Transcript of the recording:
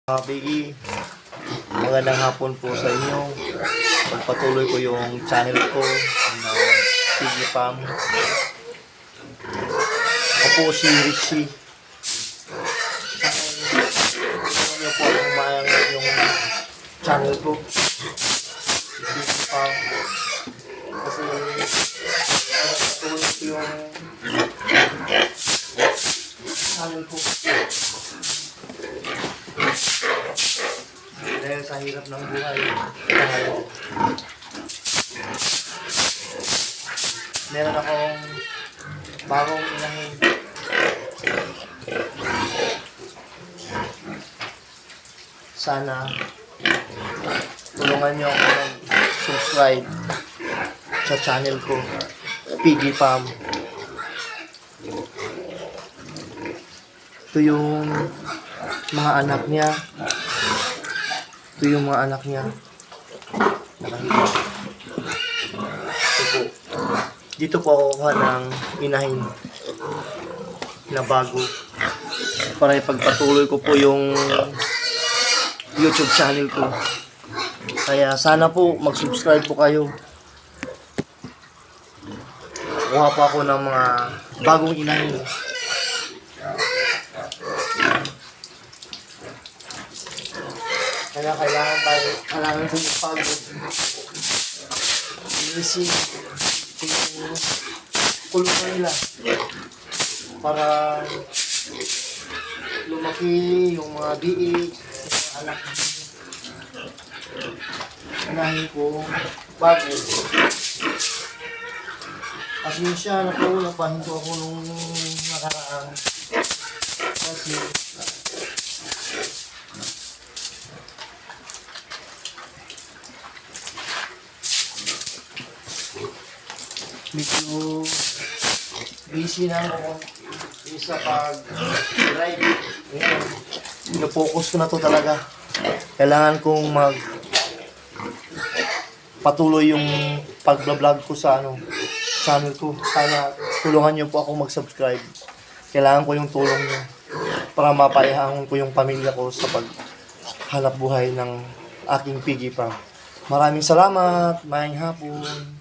PE, magandang hapon po sa inyo. Pagpatuloy ko yung channel ko na PG Pam. Ako po si Richie. Ano niyo po ang mayangat yung channel ko, PG Pam. Kasi pagpatuloy ko yung channel ko. Dahil sa hirap ng buhay, meron akong bagong inahin. Sana tulungan niyo ako mag-subscribe sa channel ko, PG Pam. Ito yung mga anak niya. Ito yung mga anak niya. Nakahita. Ito po. Dito po ako kuha ng inahin na bago para ipagpatuloy ko po yung YouTube channel ko. Kaya sana po mag-subscribe po kayo. Kuha po ako ng mga bagong inahin. Kaya kailangan ko yung pagod. Inisip yung kulungan nila para lumaki yung mga biik, yung mga anak. Anahin ko bago. Pasensya na po, napahinto ako nung nakaraan. Kasi medyo busy na ako sa pag-drive. Pino-focus ko na to talaga. Kailangan kong patuloy yung pag-vlog ko sa channel ko. Sana tulungan niyo po ako mag-subscribe. Kailangan ko yung tulong niyo para mapayahan ko yung pamilya ko sa paghanap buhay ng aking PG Pam. Maraming salamat. Mayang hapon.